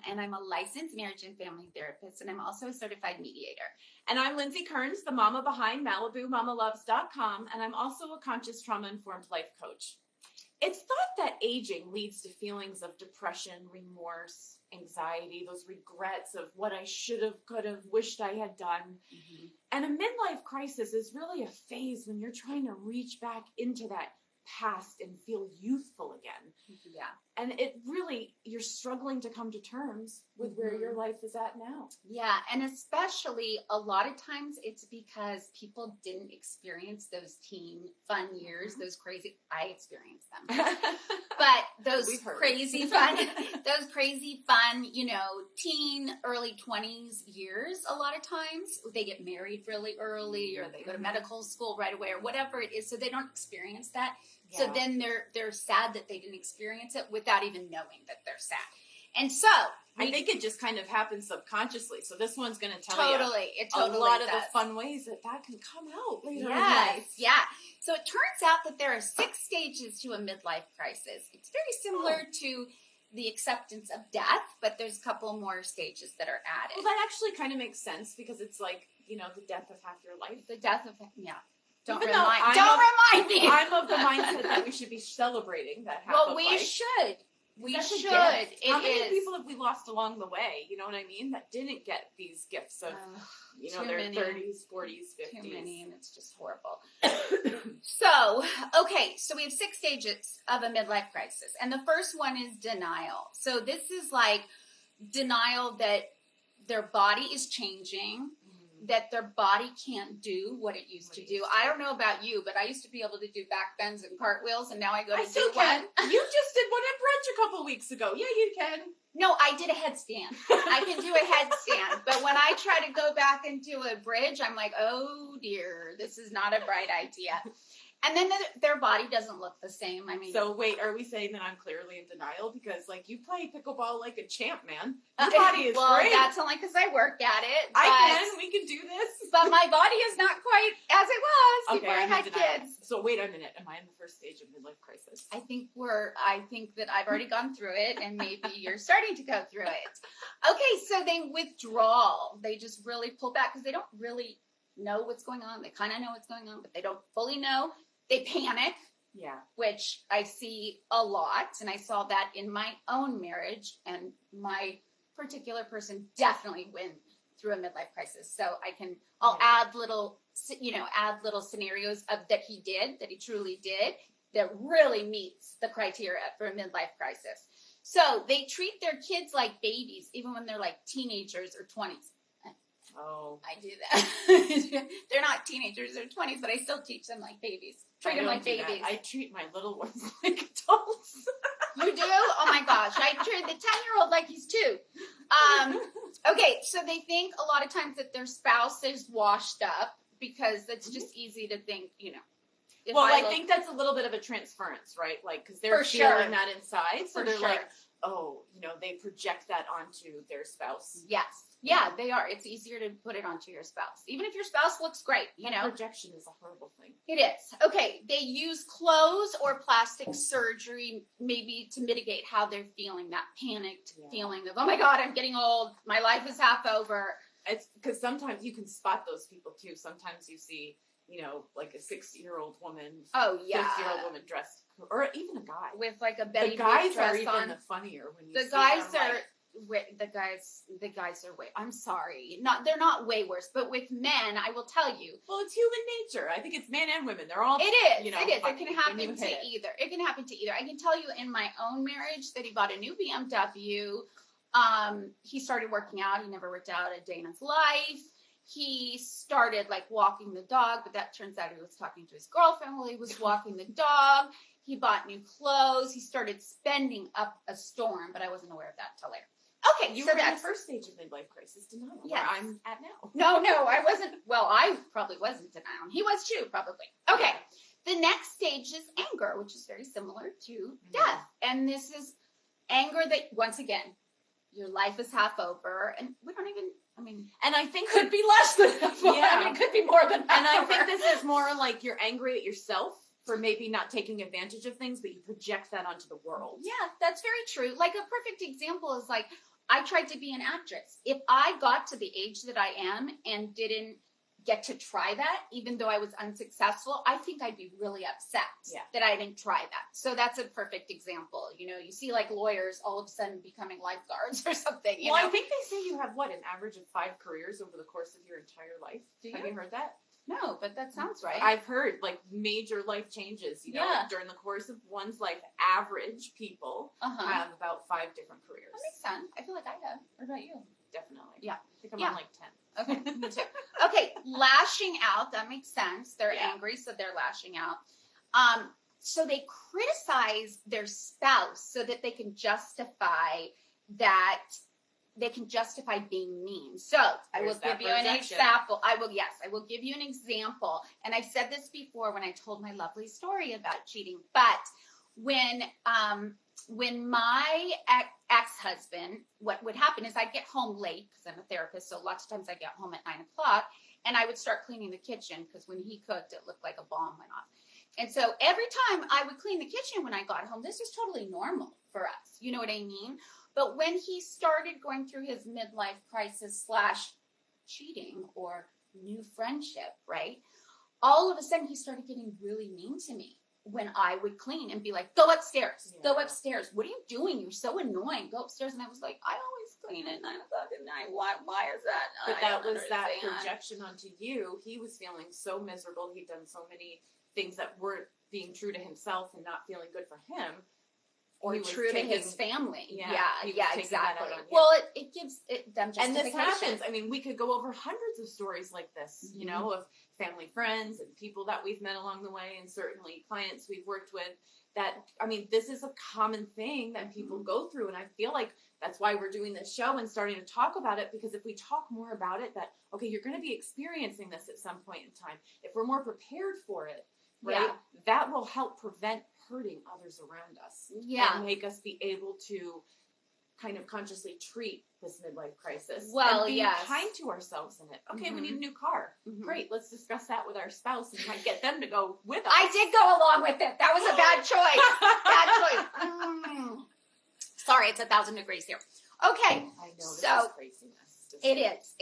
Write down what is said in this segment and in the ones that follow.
and I'm a licensed marriage and family therapist, and I'm also a certified mediator. And I'm Lindsey Kearns, the mama behind MalibuMamaLoves.com, and I'm also a conscious trauma-informed life coach. It's thought that aging leads to feelings of depression, remorse, anxiety, those regrets of what I should have, could have, wished I had done. Mm-hmm. And a midlife crisis is really a phase when you're trying to reach back into that past and feel youthful again. Yeah. And it really, you're struggling to come to terms with where your life is at now. Yeah. And especially a lot of times it's because people didn't experience those teen fun years, those crazy, I experienced them, but those crazy fun, teen early 20s years, a lot of times they get married really early or they go to medical school right away or whatever it is. So they don't experience that. Yeah. So then they're sad that they didn't experience it without even knowing that they're sad. And so I think it just kind of happens subconsciously. So this one's going to tell you a lot of the fun ways that can come out later in life. Yeah. So it turns out that there are 6 stages to a midlife crisis. It's very similar to the acceptance of death, but there's a couple more stages that are added. Well, that actually kind of makes sense because it's like, the death of half your life. The death of, Don't remind me. I'm of the mindset that we should be celebrating that half of life. Well, we should. We should. How many people have we lost along the way? You know what I mean? That didn't get these gifts of, their 30s, 40s, 50s. Too many, and it's just horrible. So we have 6 stages of a midlife crisis. And the first one is denial. So this is like denial that their body is changing, that their body can't do what it used to do. I don't know about you, but I used to be able to do back bends and cartwheels, and now I go to do one. You just did one at brunch a couple weeks ago. Yeah, you can. No, I did a headstand. I can do a headstand. But when I try to go back and do a bridge, I'm like, oh dear, this is not a bright idea. And then their body doesn't look the same. I mean, so wait, are we saying that I'm clearly in denial because you play pickleball like a champ, man? Your body is great. That's only because I work at it. We can do this. But my body is not quite as it was before I had kids. So wait a minute, am I in the first stage of midlife crisis? I think that I've already gone through it, and maybe you're starting to go through it. Okay, so they withdraw. They just really pull back because they don't really know what's going on. They kind of know what's going on, but they don't fully know. They panic, which I see a lot, and I saw that in my own marriage, and my particular person definitely went through a midlife crisis. So I'll add little scenarios that he truly did, that really meets the criteria for a midlife crisis. So they treat their kids like babies, even when they're like teenagers or 20s. Oh, I do that. They're not teenagers or 20s, but I still teach them like babies. Treat them like babies. I treat my little ones like adults. You do? Oh my gosh. I treat the 10-year-old like he's 2. Okay, so they think a lot of times that their spouse is washed up because it's just easy to think, I think that's a little bit of a transference, right? Like, because they're feeling that inside. So they're like, they project that onto their spouse. Yes. Yeah, they are. It's easier to put it onto your spouse. Even if your spouse looks great, Projection is a horrible thing. It is. Okay, they use clothes or plastic surgery maybe to mitigate how they're feeling, that panicked feeling of, oh my God, I'm getting old. My life is half over. It's because sometimes you can spot those people too. Sometimes you see, like a 60-year-old woman. Oh, yeah. 50-year-old woman dressed, or even a guy. With like a Betty Boop dress on. The guys are even funnier when you see them. The guys are way. I'm sorry, they're not way worse. But with men, I will tell you. Well, it's human nature. I think it's men and women. They're all. It is. It is. It can happen to either. It can happen to either. I can tell you in my own marriage that he bought a new BMW. He started working out. He never worked out a day in his life. He started like walking the dog, but that turns out he was talking to his girlfriend while he was walking the dog. He bought new clothes. He started spending up a storm, but I wasn't aware of that until later. Okay, you were in the first stage of midlife crisis denial. Yes. Where I'm at now. No, I wasn't. Well, I probably wasn't denial. He was too, probably. Okay, the next stage is anger, which is very similar to death. And this is anger that, once again, your life is half over, and we don't even. And I think could be less than half. It could be more than half. And I think this is more like you're angry at yourself for maybe not taking advantage of things, but you project that onto the world. Yeah, that's very true. Like a perfect example is like, I tried to be an actress. If I got to the age that I am and didn't get to try that, even though I was unsuccessful, I think I'd be really upset that I didn't try that. So that's a perfect example. You know, you see like lawyers all of a sudden becoming lifeguards or something. You know? I think they say you have an average of 5 careers over the course of your entire life. Have you heard that? No, but that sounds right. I've heard like major life changes, you know, during the course of one's life. Average people have about 5 different careers. That makes sense. I feel like I have. What about you? Definitely. Yeah. I think I'm on like 10. Okay, me too. Okay, lashing out, that makes sense. They're angry, so they're lashing out. So they criticize their spouse so that they can justify being mean. So I will give you an example. I will give you an example. And I've said this before when I told my lovely story about cheating. But when my ex-husband, what would happen is I'd get home late because I'm a therapist. So lots of times I get home at 9 o'clock and I would start cleaning the kitchen because when he cooked, it looked like a bomb went off. And so every time I would clean the kitchen when I got home, this was totally normal for us. You know what I mean? But when he started going through his midlife crisis / cheating or new friendship, right? All of a sudden he started getting really mean to me when I would clean and be like, go upstairs, go upstairs. What are you doing? You're so annoying. Go upstairs. And I was like, I always clean at 9 o'clock at night. Why is that? But that was that projection onto you. He was feeling so miserable. He'd done so many things that weren't being true to himself and not feeling good for him. Or true to his family. Yeah, exactly. Well, it gives them justification. And this happens. I mean, we could go over hundreds of stories like this, you know, of family friends and people that we've met along the way, and certainly clients we've worked with that, I mean, this is a common thing that people go through. And I feel like that's why we're doing this show and starting to talk about it, because if we talk more about it, that, okay, you're going to be experiencing this at some point in time. If we're more prepared for it, right, that will help prevent hurting others around us. And make us be able to kind of consciously treat this midlife crisis. Well, and be kind to ourselves in it. Okay, we need a new car. Great, let's discuss that with our spouse and try to get them to go with us. I did go along with it. That was a bad choice. Sorry, it's 1,000 degrees here. Okay. I know, this is craziness. It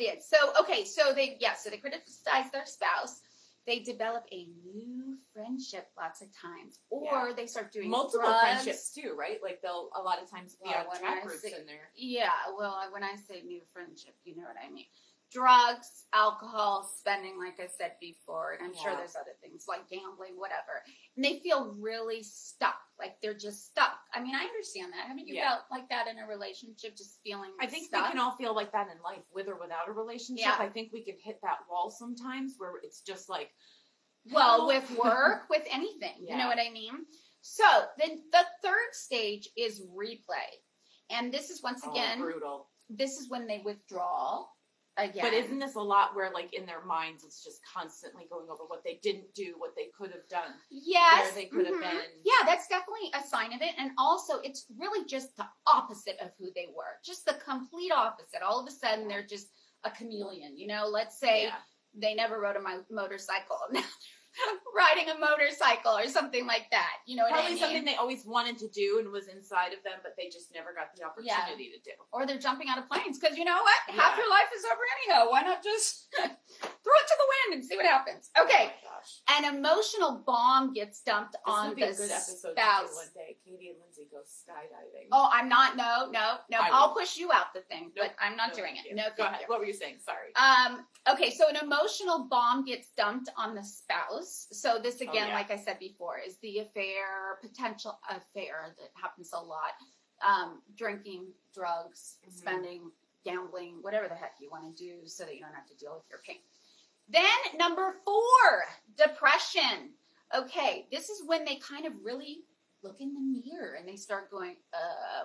is. So they criticize their spouse. They develop a new friendship lots of times, or they start doing multiple drugs. friendships too, right? Like they'll a lot of times be on chat groups in there. Yeah, well, when I say new friendship, you know what I mean. Drugs, alcohol, spending, like I said before, and I'm sure there's other things like gambling, whatever. And they feel really stuck, like they're just stuck. I mean, I understand that. Haven't you felt like that in a relationship, just feeling I think stuck? we can all feel like that in life, with or without a relationship. I think we can hit that wall sometimes where it's just like, well, with work, with anything, you know what I mean? So then the third stage is replay. And this is once again, brutal. This is when they withdraw. Again. But isn't this a lot where, like, in their minds, it's just constantly going over what they didn't do, what they could have done, where they could have been? Yeah, that's definitely a sign of it. And also, it's really just the opposite of who they were. Just the complete opposite. All of a sudden, they're just a chameleon. You know, let's say they never rode a motorcycle. Riding a motorcycle or something like that. You know what I mean? Probably something they always wanted to do and was inside of them, but they just never got the opportunity to do. Or they're jumping out of planes because you know what? Half your life is over anyhow. Why not just throw it to the wind and see what happens? Okay. Oh my gosh. An emotional bomb gets dumped on the spouse. This would be a good episode to do one day. Katie and Lindsey go skydiving. Oh, I'm not. No. I'll push you out the thing, but I'm not doing it. No, go ahead. What were you saying? Sorry. Okay, so an emotional bomb gets dumped on the spouse. So this again, like I said before, is the potential affair that happens a lot. Drinking, drugs, spending, gambling, whatever the heck you want to do so that you don't have to deal with your pain. Then number 4, depression. Okay, this is when they kind of really look in the mirror and they start going,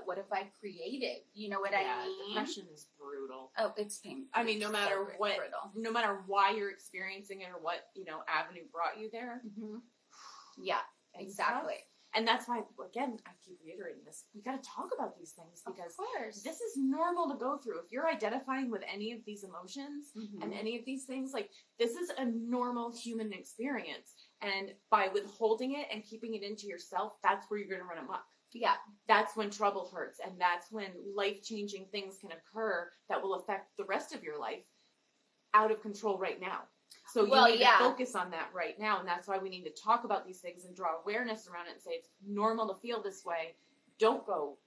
what have I created? You know what I mean? Depression is brutal. Oh, it's painful. I mean, no matter no matter why you're experiencing it or what, avenue brought you there. Yeah, exactly. And that's why, again, I keep reiterating this. We got to talk about these things because this is normal to go through. If you're identifying with any of these emotions and any of these things, like, this is a normal human experience. And by withholding it and keeping it into yourself, that's where you're going to run amok. Yeah. That's when trouble hurts, and that's when life-changing things can occur that will affect the rest of your life out of control right now. So you need to focus on that right now, and that's why we need to talk about these things and draw awareness around it and say it's normal to feel this way. Don't go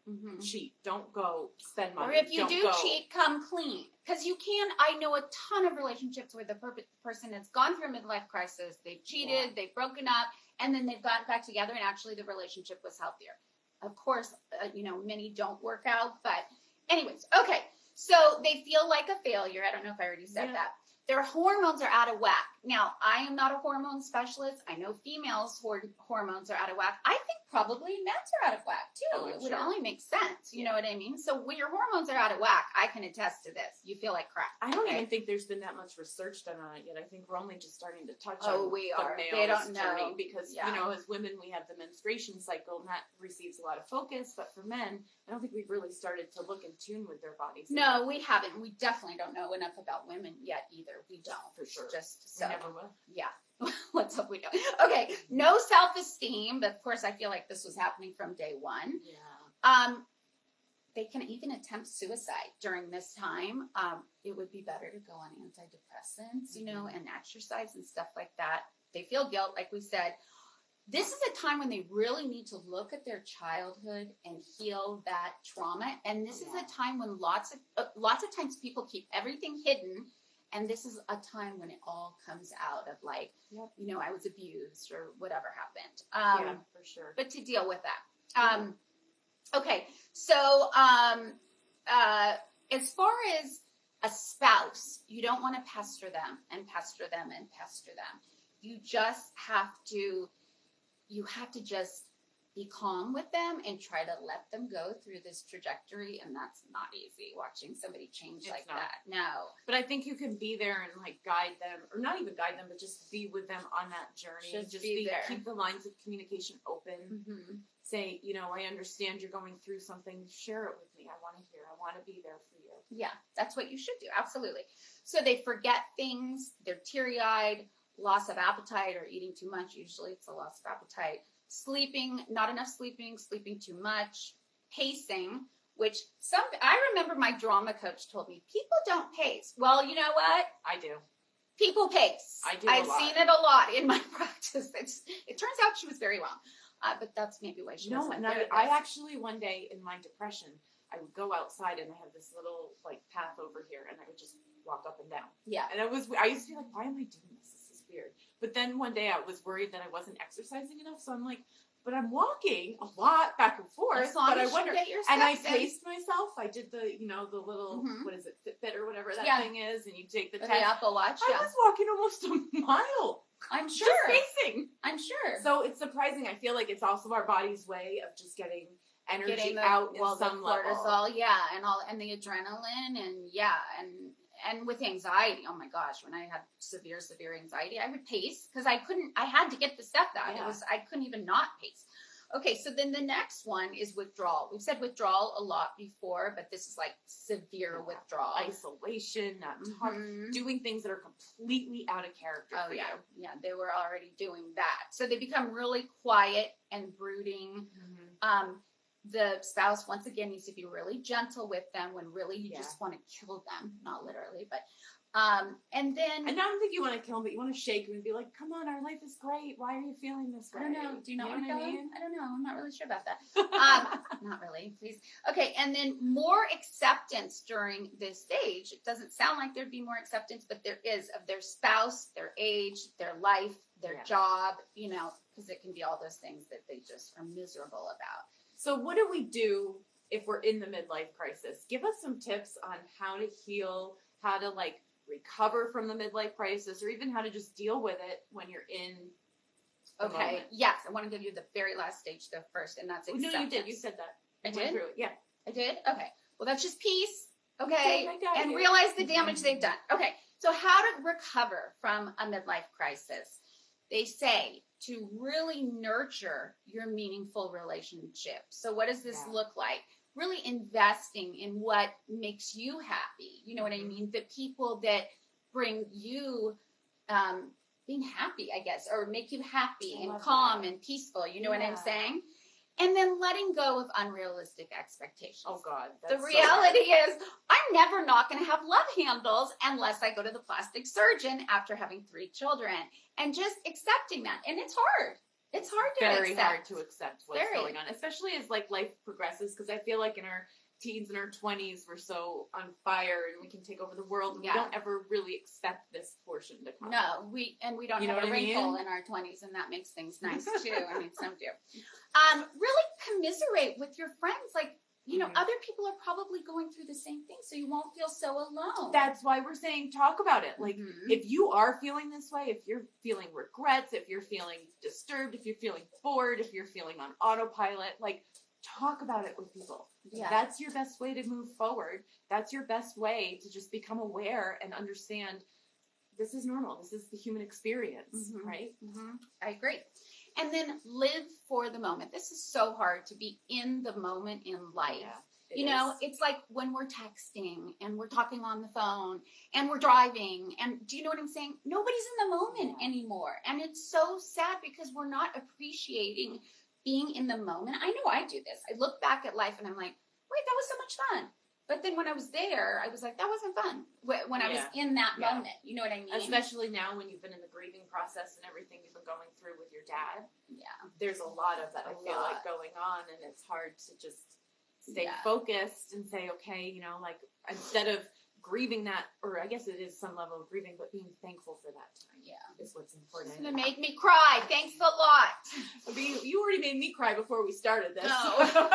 cheat. Don't go spend money. Or if you do cheat, come clean. Because you can, I know a ton of relationships where the person has gone through a midlife crisis, they've cheated, they've broken up, and then they've gotten back together and actually the relationship was healthier. Of course, many don't work out, but anyways, okay. So they feel like a failure. I don't know if I already said that. Their hormones are out of whack. Now, I am not a hormone specialist. I know females' hormones are out of whack. I think probably men's are out of whack, too. Oh, it would only make sense. You know what I mean? So when your hormones are out of whack, I can attest to this. You feel like crap. I don't even think there's been that much research done on it yet. I think we're only just starting to touch on we the are. male's They don't journey know. because, as women, we have the menstruation cycle, and that receives a lot of focus. But for men, I don't think we've really started to look in tune with their bodies. No, we haven't. We definitely don't know enough about women yet either. We don't. For sure. Just so. We never will. Yeah. Let's hope we don't. Okay. No self-esteem. But of course, I feel like this was happening from day one. Yeah. They can even attempt suicide during this time. It would be better to go on antidepressants, and exercise and stuff like that. They feel guilt, like we said. This is a time when they really need to look at their childhood and heal that trauma. And this is a time when lots of times people keep everything hidden. And this is a time when it all comes out of like, I was abused or whatever happened. For sure. But to deal with that. Okay. So as far as a spouse, you don't want to pester them and pester them and pester them. You just have to just be calm with them and try to let them go through this trajectory. And that's not easy, watching somebody change like that. No. But I think you can be there and like guide them, or not even guide them, but just be with them on that journey. Just be there. Keep the lines of communication open. Say, I understand you're going through something. Share it with me. I want to hear. I want to be there for you. Yeah, that's what you should do. Absolutely. So they forget things. They're teary-eyed, loss of appetite or eating too much. Usually it's a loss of appetite. Sleeping, not enough sleeping, sleeping too much, pacing, which I remember my drama coach told me, people don't pace. Well, you know what? I do. People pace. I do. I've seen it a lot in my practice. It turns out she was very wrong. But that's maybe why she was and I actually, one day in my depression, I would go outside and I have this little like path over here and I would just walk up and down. Yeah. And I used to be like, why am I doing this? This is weird. But then one day I was worried that I wasn't exercising enough. So I'm like, but I'm walking a lot back and forth. As long but as I wonder, you get your and I steps in. paced myself. I did the little, what is it, Fitbit or whatever that thing is. And you take the test. The Apple Watch. I was walking almost a mile. I'm sure. Just pacing. I'm sure. So it's surprising. I feel like it's also our body's way of just getting energy out in some the cortisol, level. and the adrenaline, and with anxiety. Oh my gosh, when I had severe anxiety, I would pace because I had to get the stuff out. Yeah. I couldn't even not pace. Okay, so then the next one is withdrawal. We've said withdrawal a lot before, but this is like severe withdrawal. Isolation, not talking, doing things that are completely out of character for you. Yeah, they were already doing that. So they become really quiet and brooding. The spouse, once again, needs to be really gentle with them when really you just want to kill them. Not literally, but and then... I don't think you want to kill them, but you want to shake them and be like, come on, our life is great. Why are you feeling this way? I don't know. Do you know what I mean? I don't know. I'm not really sure about that. Not really, please. Okay, and then more acceptance during this stage. It doesn't sound like there'd be more acceptance, but there is, of their spouse, their age, their life, their job, because it can be all those things that they just are miserable about. So what do we do if we're in the midlife crisis? Give us some tips on how to heal, how to recover from the midlife crisis, or even how to just deal with it when you're in the moment. Yes, I want to give you the very last stage though first, and that's acceptance. No, you did. You said that. I did? Through it. Yeah. I did? Okay. Well, that's just peace. Okay. And realize the damage they've done. Okay. So how to recover from a midlife crisis? They say to really nurture your meaningful relationship. So what does this look like? Really investing in what makes you happy. You know what I mean? The people that bring you being happy, I guess, or make you happy and calm and peaceful. You know what I'm saying? And then letting go of unrealistic expectations. Oh God. The That's so reality is, I'm never not going to have love handles unless I go to the plastic surgeon after having 3 children. And just accepting that. And it's hard. It's hard to very accept. hard to accept what's going on, especially as like life progresses. Because I feel like in our teens and our 20s, we're so on fire and we can take over the world. And we don't ever really expect this portion to come. No, we don't have a wrinkle in our 20s, and that makes things nice too. I mean, some do. Really commiserate with your friends. Like, you know, other people are probably going through the same thing, so you won't feel so alone. That's why we're saying talk about it. Like, if you are feeling this way, if you're feeling regrets, if you're feeling disturbed, if you're feeling bored, if you're feeling on autopilot, like, talk about it with people. Yeah. That's your best way to move forward. That's your best way to just become aware and understand this is normal. This is the human experience, right? I agree. And then live for the moment. This is so hard to be in the moment in life. Yeah, you know, it's like when we're texting and we're talking on the phone and we're driving. And do you know what I'm saying? Nobody's in the moment anymore. And it's so sad because we're not appreciating being in the moment. I know I do this. I look back at life and I'm like, wait, that was so much fun. But then when I was there, I was like, that wasn't fun. When I was in that moment, you know what I mean? Especially now when you've been in the grieving process and everything you've been going through with your dad. Yeah. There's a lot of that, I feel like, going on. And it's hard to just stay focused and say, okay, you know, like, instead of grieving that, or I guess it is some level of grieving, but being thankful for that time is what's important. It's going to make me cry. Thanks a lot. You already made me cry before we started this. No.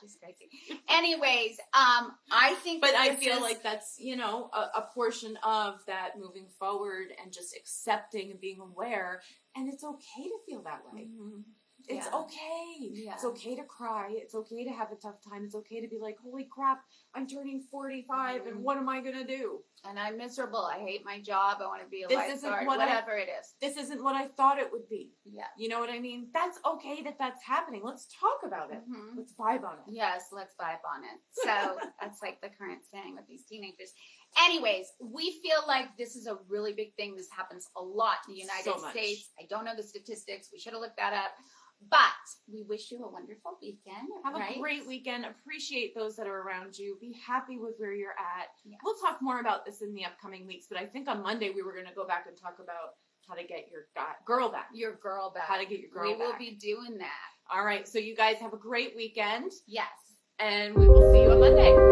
She's crazy. Anyways, I think, but I feel like that's, you know, a portion of that moving forward and just accepting and being aware. And it's okay to feel that way. It's okay. Yeah. It's okay to cry. It's okay to have a tough time. It's okay to be like, holy crap, I'm turning 45 and what am I going to do? And I'm miserable. I hate my job. I want to be a lifeguard, whatever it is. This isn't what I thought it would be. Yeah. You know what I mean? That's okay that that's happening. Let's talk about it. Let's vibe on it. Yes, let's vibe on it. So that's like the current saying with these teenagers. Anyways, we feel like this is a really big thing. This happens a lot in the United States. I don't know the statistics. We should have looked that up. But we wish you a wonderful weekend. Have a great weekend. Appreciate those that are around you. Be happy with where you're at. Yeah. We'll talk more about this in the upcoming weeks. But I think on Monday we were going to go back and talk about how to get your girl back. Your girl back. How to get your girl back. We will be doing that. All right. So you guys have a great weekend. Yes. And we will see you on Monday.